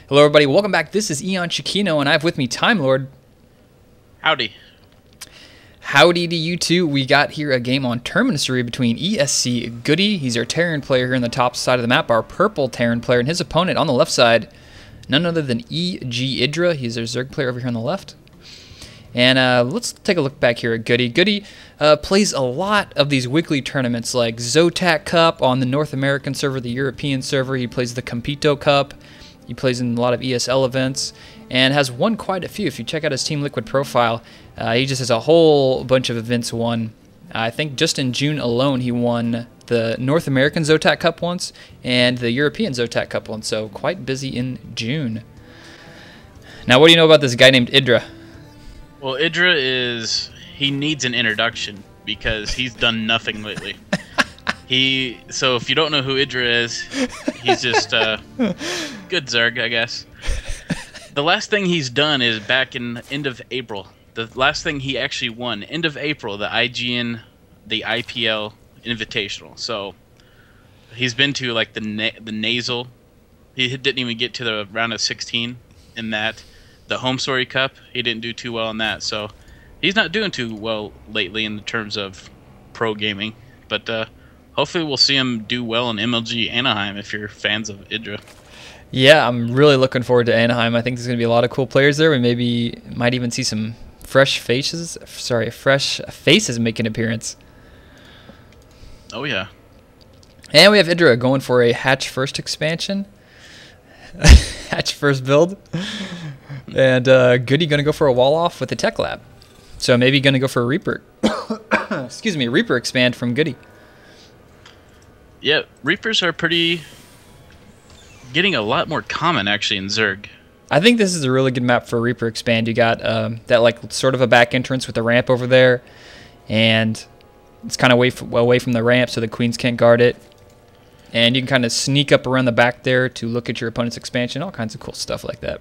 Hello everybody, welcome back. This is EonShiKeno and I have with me Time Lord. Howdy. Howdy to you too. We got here a game on Terminacy between ESCGoody. He's our Terran player here in the top side of the map, our purple Terran player, and his opponent on the left side, none other than EGIdra. He's our Zerg player over here on the left. And let's take a look back here at Goody. Goody plays a lot of these weekly tournaments like ZvT Cup on the North American server, the European server. He plays the Compito Cup. He plays in a lot of ESL events and has won quite a few. If you check out his Team Liquid profile, he just has a whole bunch of events won. I think just in June alone he won the North American ZvT Cup once and the European ZvT Cup once, so quite busy in June. Now what do you know about this guy named Idra? Well, he needs an introduction because he's done nothing lately. So if you don't know who Idra is, he's just good Zerg, I guess. The last thing he's done is back in end of April. The last thing he actually won, end of April, the IPL Invitational. So he's been to like the nasal. He didn't even get to the round of 16 in that. The Home Story Cup, he didn't do too well in that. So he's not doing too well lately in terms of pro gaming. But hopefully we'll see him do well in MLG Anaheim if you're fans of Idra. Yeah, I'm really looking forward to Anaheim. I think there's going to be a lot of cool players there. We might even see some fresh faces make an appearance. Oh yeah. And we have Idra going for a Hatch First expansion. Hatch First build. And Goody going to go for a wall off with the Tech Lab. So maybe going to go for a Reaper. Excuse me, Reaper expand from Goody. Yeah, Reapers are getting a lot more common actually in Zerg. I think this is a really good map for Reaper expand. You got that like sort of a back entrance with the ramp over there, and it's kind of away from the ramp so the queens can't guard it. And you can kind of sneak up around the back there to look at your opponent's expansion, all kinds of cool stuff like that.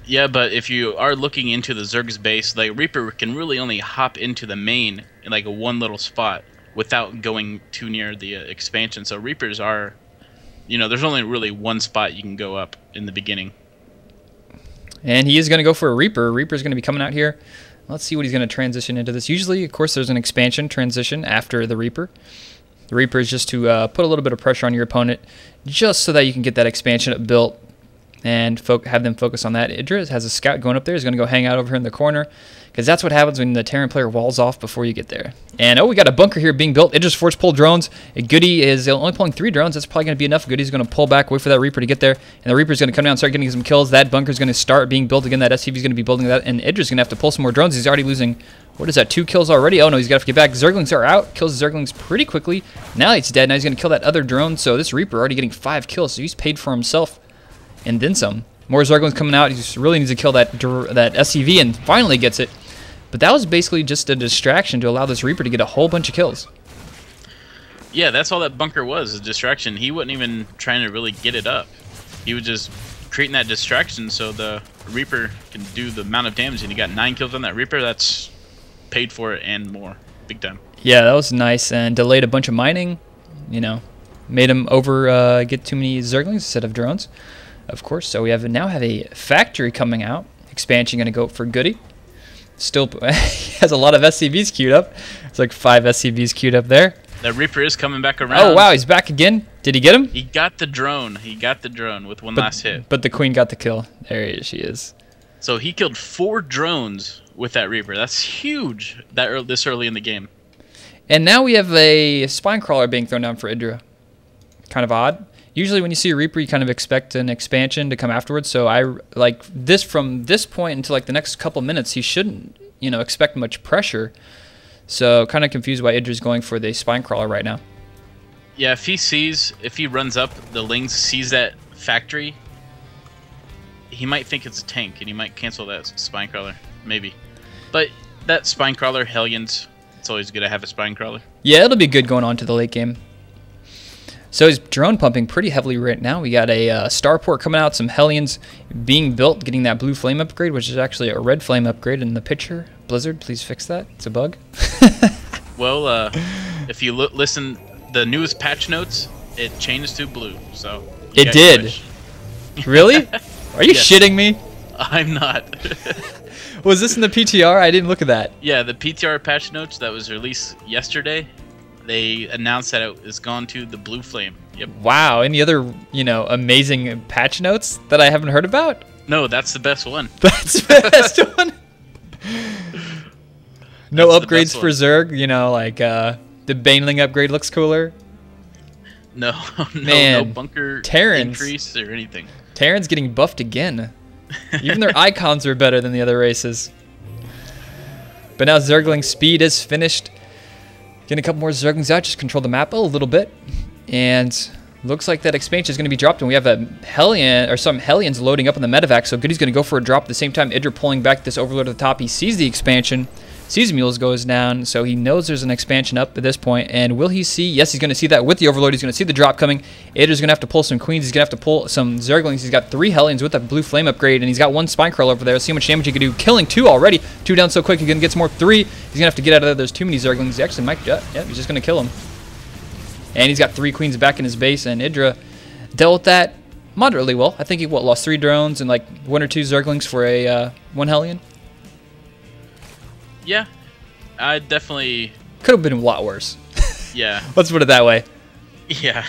Yeah, but if you are looking into the Zerg's base, like Reaper can really only hop into the main in like one little spot without going too near the expansion. So Reapers are, there's only really one spot you can go up in the beginning. And he is going to go for a Reaper. Reaper's going to be coming out here. Let's see what he's going to transition into this. Usually, of course, there's an expansion transition after the Reaper. The Reaper is just to put a little bit of pressure on your opponent just so that you can get that expansion built and have them focus on that. Idra has a scout going up there. He's going to go hang out over here in the corner because that's what happens when the Terran player walls off before you get there. And we got a bunker here being built. Idra's force pull drones. Goody is only pulling 3 drones. That's probably going to be enough. Goody's going to pull back, wait for that Reaper to get there, and the Reaper's going to come down and start getting some kills. That bunker's going to start being built again. That SCV's going to be building that, and Idra's going to have to pull some more drones. He's already losing, what is that, 2 kills already? Oh no, he's got to get back. Zerglings are out. Kills the Zerglings pretty quickly. Now he's dead. Now he's going to kill that other drone. So this Reaper already getting 5 kills, so he's paid for himself and then some. More Zerglings coming out. He just really needs to kill that SCV and finally gets it. But that was basically just a distraction to allow this Reaper to get a whole bunch of kills. Yeah, that's all that bunker was, a distraction. He wasn't even trying to really get it up. He was just creating that distraction so the Reaper can do the amount of damage. And he got 9 kills on that Reaper. That's paid for it and more. Big time. Yeah, that was nice. And delayed a bunch of mining. Made him get too many Zerglings instead of drones. Of course, so we now have a factory coming out. Expansion going to go for Goody. Still has a lot of SCVs queued up. It's like 5 SCVs queued up there. The Reaper is coming back around. Oh wow, he's back again. Did he get him? He got the drone. He got the drone with one last hit. But the queen got the kill. There she is. So he killed 4 drones with that Reaper. That's huge. This early in the game. And now we have a spine crawler being thrown down for Idra. Kind of odd. Usually when you see a Reaper, you kind of expect an expansion to come afterwards. So I like this from this point until like the next couple minutes, he shouldn't, expect much pressure. So kind of confused why Idra's going for the spine crawler right now. Yeah, if he runs up, the Lings sees that factory, he might think it's a tank and he might cancel that spine crawler, maybe. But that spine crawler, Hellions, it's always good to have a spine crawler. Yeah, it'll be good going on to the late game. So he's drone pumping pretty heavily right now. We got a starport coming out, some Hellions being built, getting that blue flame upgrade, which is actually a red flame upgrade in the picture. Blizzard, please fix that. It's a bug. Well, if you listen, the newest patch notes, it changed to blue. So it did. Really? Are you Yes. shitting me? I'm not. Was this in the PTR? I didn't look at that. Yeah, the PTR patch notes that was released yesterday, they announced that it is gone to the blue flame. Yep. Wow. Any other, you know, amazing patch notes that I haven't heard about? No, that's the best one. That's the best one. No That's the upgrades best for one. Zerg, you know, like the Baneling upgrade looks cooler. No, no, Man, no bunker Terrans. increase or anything. Terran's getting buffed again. Even their icons are better than the other races. But now Zergling's speed is finished. Getting a couple more Zerglings out, just control the map a little bit. And looks like that expansion is going to be dropped, and we have a Hellion, or some Hellions loading up on the medevac, so Goody's going to go for a drop at the same time. EGIdra pulling back this Overlord at the top. He sees the expansion, sees Mules goes down, so he knows there's an expansion up at this point. And will he see? Yes, he's going to see that with the Overlord. He's going to see the drop coming. EGIdra's going to have to pull some Queens. He's going to have to pull some Zerglings. He's got 3 Hellions with that blue flame upgrade, and he's got 1 Spinecrawler over there. Let's see how much damage he can do. Killing 2 already. 2 down so quick. He's going to get some more. 3. He's going to have to get out of there. There's too many Zerglings. He actually might, yeah, he's just going to kill him. And he's got 3 Queens back in his base, and EGIdra dealt with that moderately well. I think he lost 3 drones and like 1 or 2 Zerglings for a 1 Hellion. Yeah, I definitely. Could have been a lot worse. Yeah, Let's put it that way. yeah.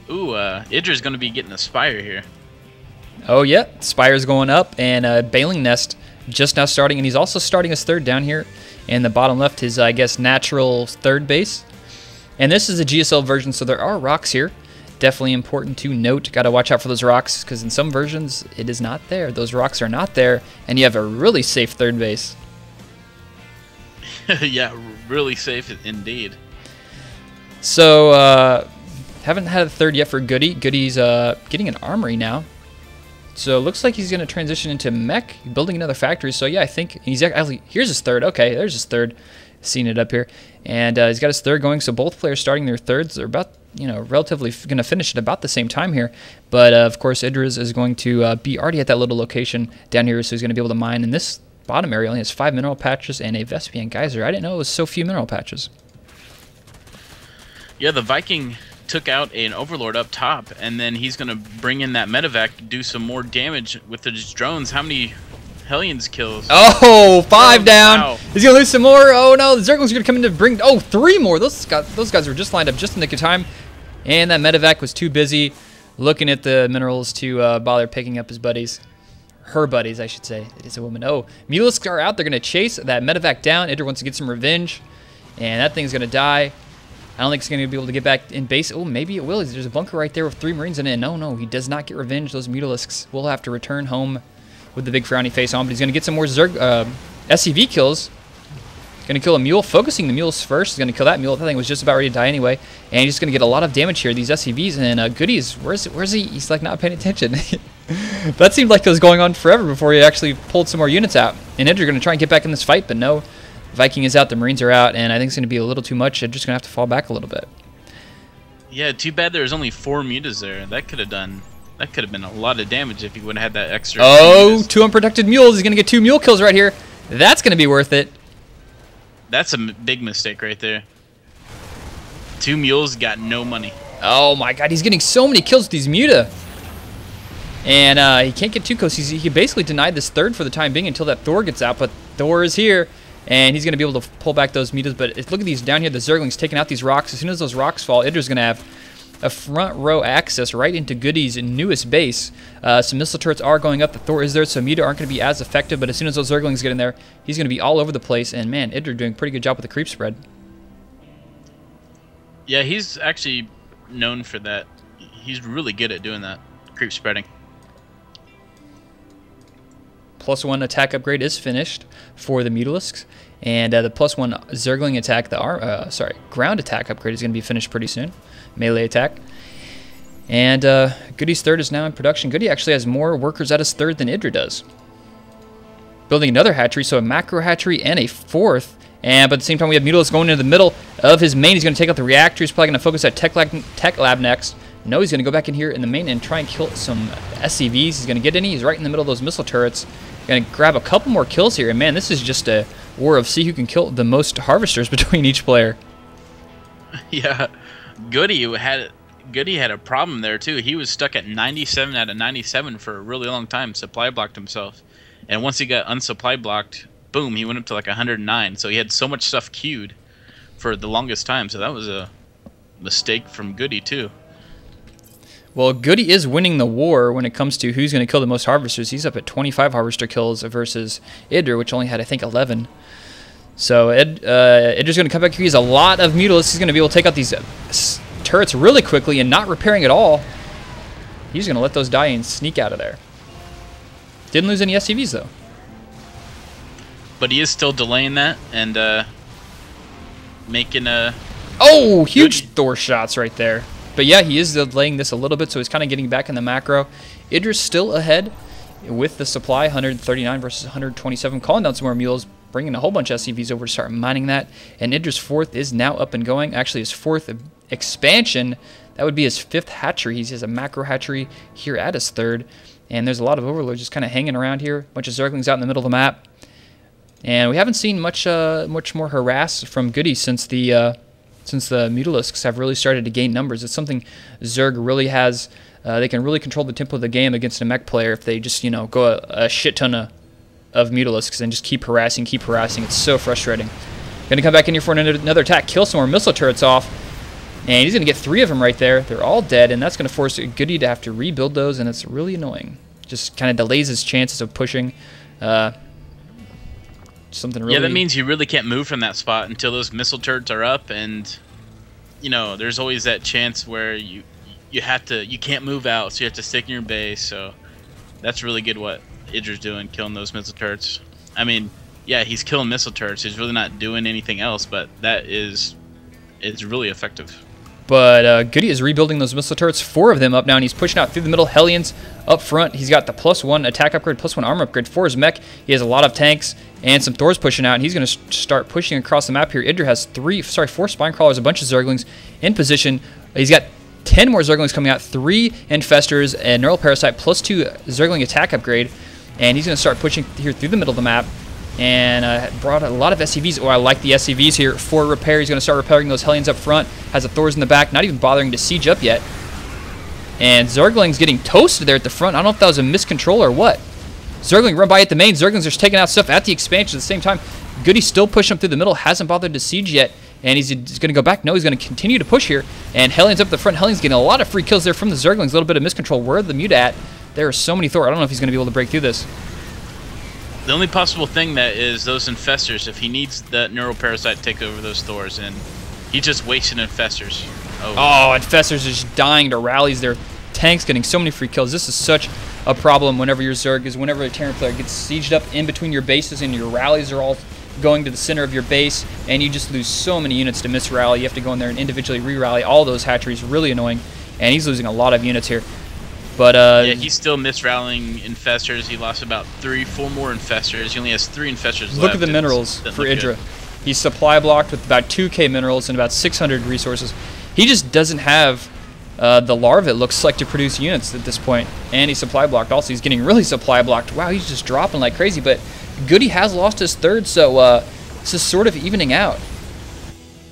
Ooh, EGIdra's gonna be getting a Spire here. Oh yeah, Spire's going up, and Baling Nest just now starting, and he's also starting his 3rd down here in the bottom left, his I guess natural 3rd base. And this is a GSL version, so there are rocks here. Definitely important to note. Got to watch out for those rocks, because in some versions it is not there. Those rocks are not there, and you have a really safe 3rd base. Yeah, really safe indeed. So haven't had a 3rd yet for Goody. Goody's getting an armory now. So it looks like he's going to transition into mech, building another factory. So yeah, I think he's actually, here's his 3rd. Okay, there's his 3rd. Seeing it up here. And he's got his 3rd going. So both players starting their 3rds. They're about, you know, relatively going to finish at about the same time here. But of course, EGIdra is going to be already at that little location down here. So he's going to be able to mine. And this bottom area only has 5 mineral patches and a Vespian Geyser. I didn't know it was so few mineral patches. Yeah, the Viking took out an Overlord up top, and then he's gonna bring in that medevac to do some more damage with his drones. How many Hellions kills? Oh, 5 down. Wow. He's going to lose some more. Oh no, the Zerglings are going to come in to bring, oh, 3 more. Those guys were just lined up just in the nick of time. And that medevac was too busy looking at the minerals to bother picking up his buddies. Her buddies, I should say. It is a woman. Oh, Mulisks are out. They're going to chase that medevac down. EGIdra wants to get some revenge. And that thing's going to die. I don't think he's going to be able to get back in base. Oh, maybe it will. There's a bunker right there with 3 Marines in it. No, he does not get revenge. Those Mutalisks will have to return home with the big frowny face on. But he's going to get some more SCV kills. Going to kill a mule. Focusing the mules first. He's going to kill that mule. That thing was just about ready to die anyway. And he's just going to get a lot of damage here. These SCVs and Goodies. Where's he? He's like not paying attention. That seemed like it was going on forever before he actually pulled some more units out. And EGIdra going to try and get back in this fight, but no. Viking is out, the Marines are out, and I think it's going to be a little too much. They're just going to have to fall back a little bit. Yeah, too bad there was only 4 mutas there. That could have been a lot of damage if he would have had that extra. Oh, 2 unprotected mules. He's going to get 2 mule kills right here. That's going to be worth it. That's a big mistake right there. 2 mules got no money. Oh my god, he's getting so many kills with these muta. And he can't get too close. He basically denied this 3rd for the time being until that Thor gets out, but Thor is here. And he's going to be able to pull back those mutas. But look at these down here, the Zerglings taking out these rocks. As soon as those rocks fall, EGIdra's going to have a front row access right into Goody's newest base. Some missile turrets are going up. The Thor is there, so muta aren't going to be as effective. But as soon as those Zerglings get in there, he's going to be all over the place. And man, EGIdra doing a pretty good job with the creep spread. Yeah, he's actually known for that. He's really good at doing that, creep spreading. +1 attack upgrade is finished for the Mutalisks, and the +1 Zergling attack, ground attack upgrade is going to be finished pretty soon. Melee attack. And Goody's 3rd is now in production. Goody actually has more workers at his 3rd than EGIdra does. Building another hatchery, so a macro hatchery and a 4th. And but at the same time, we have Mutalisks going into the middle of his main. He's going to take out the reactor. He's probably going to focus at Tech Lab next. No, he's going to go back in here in the main and try and kill some SCVs. He's going to get any. He's right in the middle of those missile turrets. Going to grab a couple more kills here. And man, this is just a war of see who can kill the most harvesters between each player. Yeah, Goody Goody had a problem there too. He was stuck at 97 out of 97 for a really long time. Supply blocked himself, and once he got unsupply blocked, boom, he went up to like 109. So he had so much stuff queued for the longest time. So that was a mistake from Goody too. Well, Goody is winning the war when it comes to who's going to kill the most harvesters. He's up at 25 harvester kills versus EGIdra, which only had, I think, 11. So EGIdra's going to come back here. He has a lot of Mutalisks. He's going to be able to take out these turrets really quickly and not repairing at all. He's going to let those die and sneak out of there. Didn't lose any SCVs, though. But he is still delaying that and making a... Oh, huge Thor shots right there. But yeah, he is delaying this a little bit, so he's kind of getting back in the macro. EGIdra's still ahead with the supply, 139 versus 127. Calling down some more mules, bringing a whole bunch of SCVs over to start mining that. And EGIdra's fourth is now up and going. Actually, his fourth expansion, that would be his fifth hatchery. He has a macro hatchery here at his third. And there's a lot of overlords just kind of hanging around here. A bunch of Zerglings out in the middle of the map. And we haven't seen much more harass from Goody since the Mutalisks have really started to gain numbers. It's something Zerg really has. They can really control the tempo of the game against a mech player if they just, go a shit ton of Mutalisks and just keep harassing. It's so frustrating. Going to come back in here for another attack, kill some more missile turrets off, and he's going to get 3 of them right there. They're all dead, and that's going to force Goody to have to rebuild those, and it's really annoying. Just kind of delays his chances of pushing. Something really... Yeah, that means you really can't move from that spot until those missile turrets are up, and there's always that chance where you can't move out, so you have to stick in your base. So that's really good what EGIdra's doing, killing those missile turrets. I mean, yeah, he's killing missile turrets. He's really not doing anything else, but it's really effective. But Goody is rebuilding those missile turrets, 4 of them up now, and he's pushing out through the middle. Hellions up front. He's got the +1 attack upgrade, +1 armor upgrade for his mech. He has a lot of tanks and some Thors pushing out, and he's going to start pushing across the map here. EGIdra has 4 spine crawlers, a bunch of Zerglings in position. He's got 10 more Zerglings coming out, 3 Infestors, a Neural Parasite, +2 Zergling attack upgrade, and he's going to start pushing here through the middle of the map. And brought a lot of SCVs. Oh, I like the SCVs here for repair. He's going to start repairing those Hellions up front. Has a Thors in the back, not even bothering to siege up yet. And Zergling's getting toasted there at the front. I don't know if that was a miscontrol or what. Zergling run by at the main. Zerglings are just taking out stuff at the expansion at the same time. Goody's still pushing him through the middle. Hasn't bothered to siege yet. And he's going to go back. No, he's going to continue to push here. And Hellions up the front. Hellions getting a lot of free kills there from the Zerglings. A little bit of miscontrol. Where are the Muta at? There are so many Thor. I don't know if he's going to be able to break through this. The only possible thing that is those Infestors, if he needs that Neural Parasite to take over those Thors, and he's just wasting Infestors. Oh, Infestors are just dying to rallies. Their tanks getting so many free kills. This is such a problem whenever your Zerg is, whenever a Terran player gets sieged up in between your bases and your rallies are all going to the center of your base, and you just lose so many units to misrally. You have to go in there and individually re-rally all those hatcheries. Really annoying, and he's losing a lot of units here. But yeah, he's still misrallying Infestors. He lost about 3-4 more Infestors. He only has 3 Infestors left. Look at the minerals for EGIdra. He's supply blocked with about 2k minerals and about 600 resources. He just doesn't have the larva, it looks like, to produce units at this point. And he's supply blocked also. He's getting really supply blocked. Wow, he's just dropping like crazy. But Goody has lost his third, so this is sort of evening out.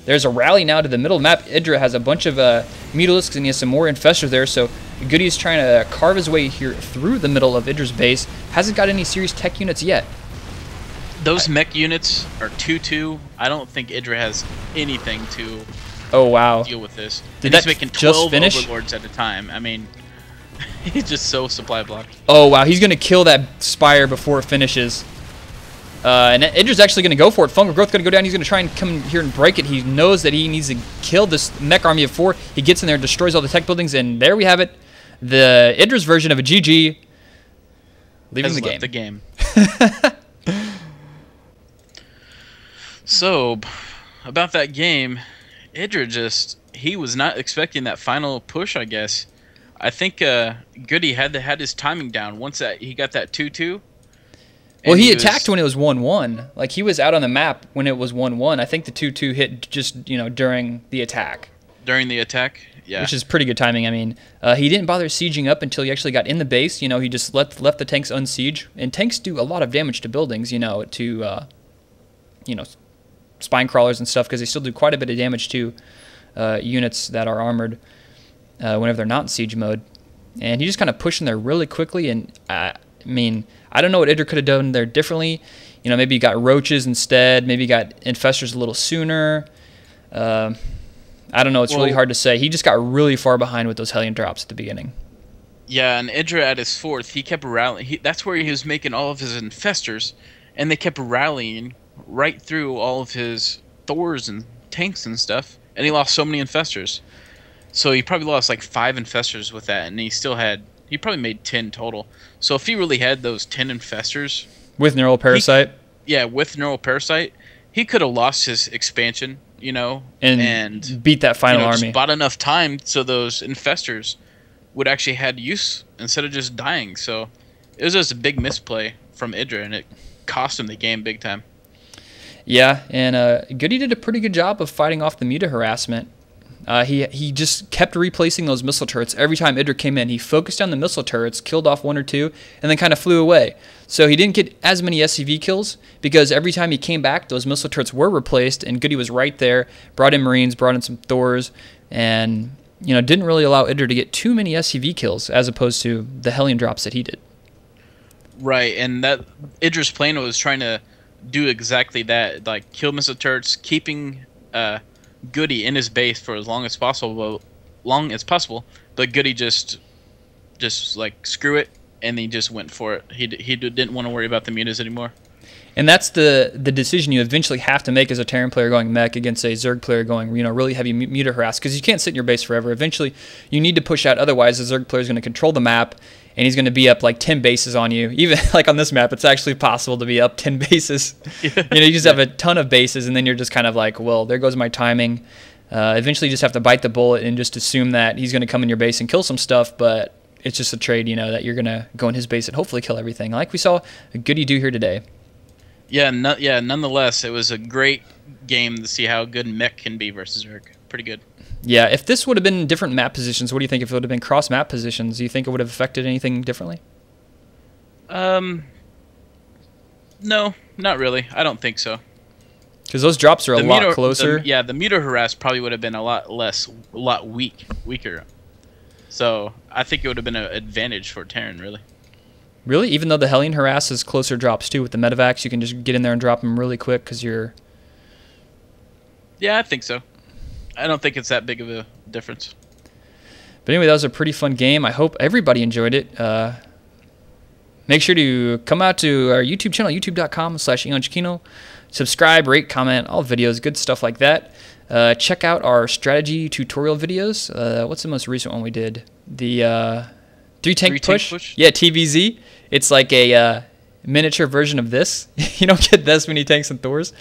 There's a rally now to the middle map. EGIdra has a bunch of Mutalisks, and he has some more Infestors there, so Goody is trying to carve his way here through the middle of EGIdra's base. Hasn't got any serious tech units yet. Those mech units are 2-2. I don't think EGIdra has anything to deal with this. Did that he's making 12 just finish? Overlords at a time. I mean, he's just so supply blocked. Oh, wow. He's going to kill that Spire before it finishes. And EGIdra's actually going to go for it. Fungal Growth going to go down. He's going to try and come here and break it. He knows that he needs to kill this mech army of 4. He gets in there and destroys all the tech buildings, and there we have it. The EGIdra's version of a GG leaving the game. So, about that game, EGIdra he was not expecting that final push, I guess. I think Goody had his timing down once he got that 2-2. Well, he attacked when it was 1-1. Like, he was out on the map when it was 1-1. I think the 2-2 hit just, during the attack. During the attack? Yeah. Which is pretty good timing. I mean, he didn't bother sieging up until he actually got in the base. He just left the tanks unsieged. And tanks do a lot of damage to buildings, to, spine crawlers and stuff, because they still do quite a bit of damage to units that are armored. whenever they're not in siege mode. And he just kind of pushed in there really quickly. And I mean, I don't know what EGIdra could have done there differently. You know, maybe he got roaches instead. Maybe he got infestors a little sooner. I don't know. It's really hard to say. He just got really far behind with those Hellion drops at the beginning. Yeah, and EGIdra at his 4th, he kept rallying. That's where he was making all of his infestors, and they kept rallying right through all of his Thors and tanks and stuff, and he lost so many infestors. So he probably lost like 5 infestors with that, and he probably made 10 total. So if he really had those 10 infestors with Neural Parasite, with Neural Parasite, he could have lost his expansion, you know, and beat that final army. Just bought enough time so those infestors would actually had use instead of just dying. So it was just a big misplay from EGIdra, and it cost him the game big time. Yeah, and Goody did a pretty good job of fighting off the Muta harassment. He just kept replacing those missile turrets every time EGIdra came in. He focused on the missile turrets, killed off 1 or 2, and then kind of flew away. So he didn't get as many SCV kills because every time he came back, those missile turrets were replaced, and Goody was right there, brought in Marines, brought in some Thors, and didn't really allow EGIdra to get too many SCV kills as opposed to the Hellion drops that he did. Right, and that EGIdra's plan was trying to do exactly that, like kill missile turrets, keeping Goody in his base for as long as possible, but Goody just like screw it, and he just went for it. He didn't want to worry about the mutas anymore. And that's the decision you eventually have to make as a Terran player going mech against a Zerg player going really heavy muta harass, because you can't sit in your base forever. Eventually you need to push out, otherwise the Zerg player is going to control the map and he's going to be up like 10 bases on you. Even like on this map, it's actually possible to be up 10 bases. Yeah. You just have a ton of bases, and then you're just kind of like, well, there goes my timing. Eventually you just have to bite the bullet and just assume that he's going to come in your base and kill some stuff, but it's just a trade, that you're going to go in his base and hopefully kill everything, like we saw Goody do here today. Nonetheless, it was a great game to see how good mech can be versus Zerg. Pretty good. Yeah, if this would have been different map positions, what do you think? If it would have been cross map positions, do you think it would have affected anything differently? No, not really. I don't think so. Because those drops are a lot closer. The muta harass probably would have been a lot weaker. So I think it would have been an advantage for Terran, really. Really? Even though the Hellion harass is closer drops too, with the medevacs, you can just get in there and drop them really quick because you're... Yeah, I think so. I don't think it's that big of a difference. But anyway, that was a pretty fun game. I hope everybody enjoyed it. Make sure to come out to our YouTube channel, youtube.com/EonShiKeno. Subscribe, rate, comment, all videos, good stuff like that. Check out our strategy tutorial videos. What's the most recent one we did? The 3-tank push? Yeah, TVZ. It's like a miniature version of this. You don't get this many tanks and Thors.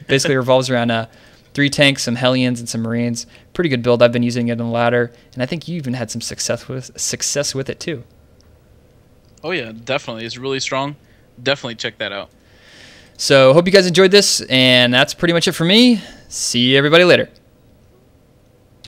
Basically revolves around 3 tanks, some Hellions, and some Marines. Pretty good build. I've been using it in the ladder, and I think you even had some success with it too. Oh yeah, definitely. It's really strong. Definitely check that out. So hope you guys enjoyed this, and that's pretty much it for me. See everybody later.